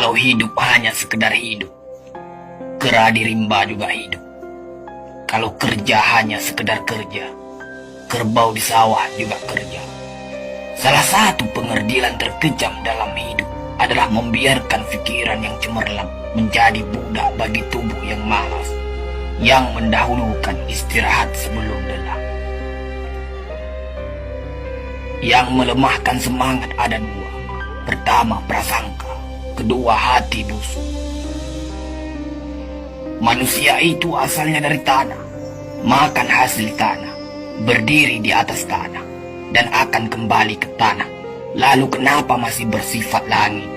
Kalau hidup hanya sekedar hidup, kera di rimba juga hidup. Kalau kerja hanya sekedar kerja, kerbau di sawah juga kerja. Salah satu pengerdilan terkejam dalam hidup adalah membiarkan pikiran yang cemerlang menjadi budak bagi tubuh yang malas, yang mendahulukan istirahat sebelum lelah. Yang melemahkan semangat ada dua. Pertama, prasangka. Kedua, hati busuk. Manusia itu asalnya dari tanah, makan hasil tanah, berdiri di atas tanah, dan akan kembali ke tanah. Lalu kenapa masih bersifat langit?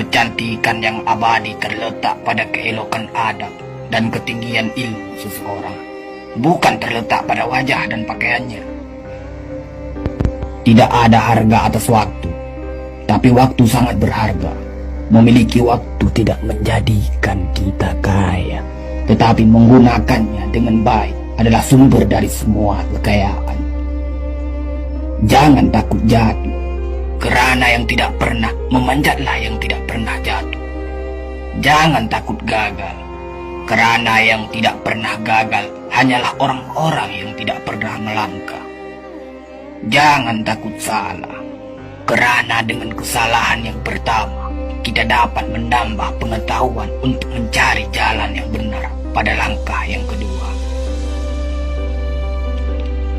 Kecantikan yang abadi terletak pada keelokan adab dan ketinggian ilmu seseorang, bukan terletak pada wajah dan pakaiannya. Tidak ada harga atas waktu, tapi waktu sangat berharga. Memiliki waktu tidak menjadikan kita kaya, tetapi menggunakannya dengan baik adalah sumber dari semua kekayaan. Jangan takut jatuh, kerana yang tidak pernah memanjatlah yang tidak pernah jatuh. Jangan takut gagal, kerana yang tidak pernah gagal hanyalah orang-orang yang tidak pernah melangkah. Jangan takut salah, kerana dengan kesalahan yang pertama kita dapat menambah pengetahuan untuk mencari jalan yang benar pada langkah yang kedua.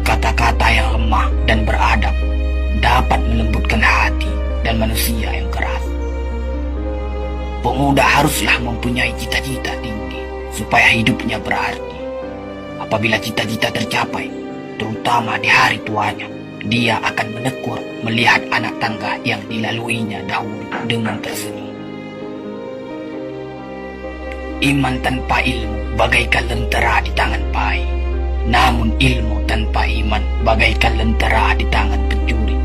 Kata-kata yang lemah dan beradab dapat melembutkan hati dan manusia yang keras. Pemuda haruslah mempunyai cita-cita tinggi supaya hidupnya berarti. Apabila cita-cita tercapai, terutama di hari tuanya, dia akan menekur melihat anak tangga yang dilaluinya dahulu dengan tersenyum. Iman tanpa ilmu bagaikan lentera di tangan pai, namun ilmu tanpa iman bagaikan lentera di tangan pencuri.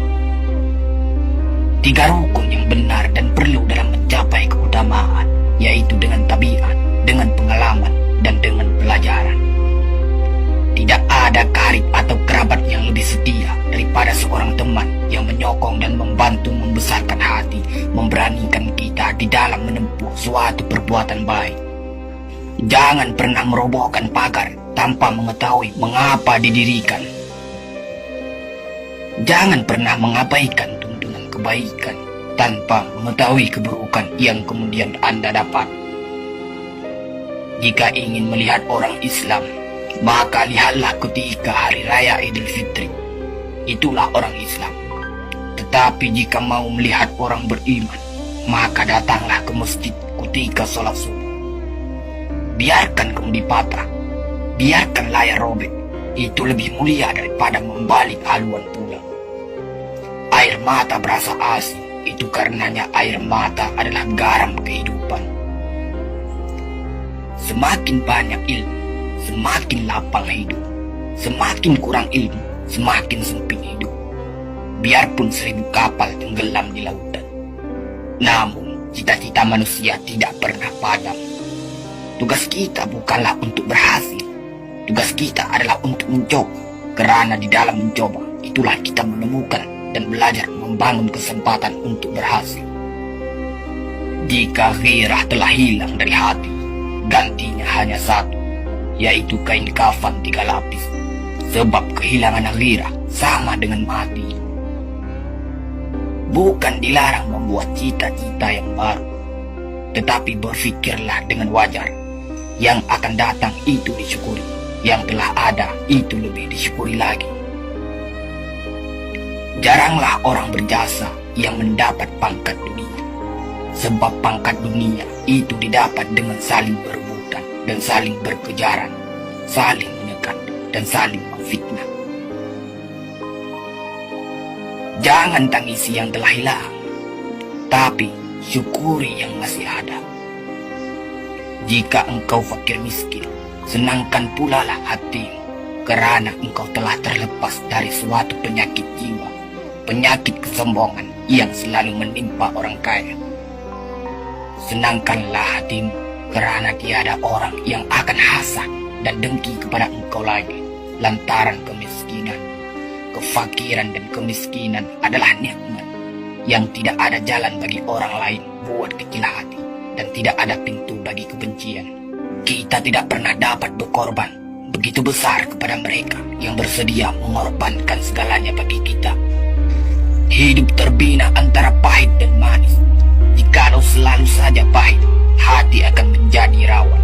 Tiga rukun yang benar dan perlu dalam mencapai keutamaan, yaitu dengan tabiat, dengan pengalaman, dan dengan pelajaran. Tidak ada karib atau kerabat yang lebih setia daripada seorang teman yang menyokong dan membantu membesarkan hati, memberanikan kita di dalam menempuh suatu perbuatan baik. Jangan pernah merobohkan pagar tanpa mengetahui mengapa didirikan. Jangan pernah mengabaikan tuntunan kebaikan tanpa mengetahui keburukan yang kemudian Anda dapat. Jika ingin melihat orang Islam, maka lihatlah ketika hari raya Idul Fitri. Itulah orang Islam. Tetapi jika mau melihat orang beriman, maka datanglah ke masjid ketika sholat subuh. Biarkan kemudi patah, biarkan layar robek, itu lebih mulia daripada membalik haluan pulang. Air mata berasa asin, itu karenanya air mata adalah garam kehidupan. Semakin banyak ilmu, semakin lapang hidup. Semakin kurang ilmu, semakin sempit hidup. Biarpun 1000 kapal tenggelam di lautan, namun cita-cita manusia tidak pernah padam. Tugas kita bukanlah untuk berhasil, tugas kita adalah untuk mencoba. Kerana di dalam mencoba, itulah kita menemukan dan belajar membangun kesempatan untuk berhasil. Jika gairah telah hilang dari hati, gantinya hanya satu, yaitu kain kafan 3 lapis. Sebab kehilangan gairah sama dengan mati. Bukan dilarang membuat cita-cita yang baru, tetapi berfikirlah dengan wajar. Yang akan datang itu disyukuri, yang telah ada itu lebih disyukuri lagi. Jaranglah orang berjasa yang mendapat pangkat dunia, sebab pangkat dunia itu didapat dengan saling berebutan dan saling berkejaran, saling menekan dan saling memfitnah. Jangan tangisi yang telah hilang, tapi syukuri yang masih ada. Jika engkau fakir miskin, senangkan pula lah hatimu, kerana engkau telah terlepas dari suatu penyakit jiwa, penyakit kesombongan yang selalu menimpa orang kaya. Senangkanlah hatimu, kerana tiada orang yang akan hasad dan dengki kepada engkau lagi, lantaran kemiskinan, kefakiran dan kemiskinan adalah nikmat. yang tidak ada jalan bagi orang lain buat kecil hati, dan tidak ada pintu bagi kebencian. Kita tidak pernah dapat berkorban begitu besar kepada mereka yang bersedia mengorbankan segalanya bagi kita. Hidup terbina antara pahit dan manis. Jikalau selalu saja pahit, hati akan menjadi rawan.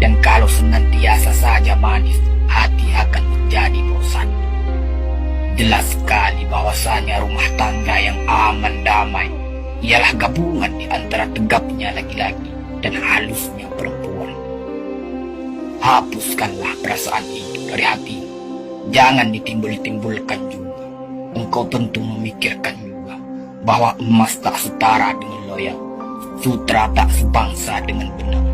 Dan kalau senantiasa saja manis, hati akan menjadi bosan. Jelas sekali bahwasanya rumah tangga yang aman damai ialah gabungan di antara tegapnya laki-laki dan halusnya perempuan. Hapuskanlah perasaan itu dari hatimu. Jangan ditimbul-timbulkan juga. Engkau tentu memikirkan juga bahwa emas tak setara dengan loyal, sutra tak sebangsa dengan benang.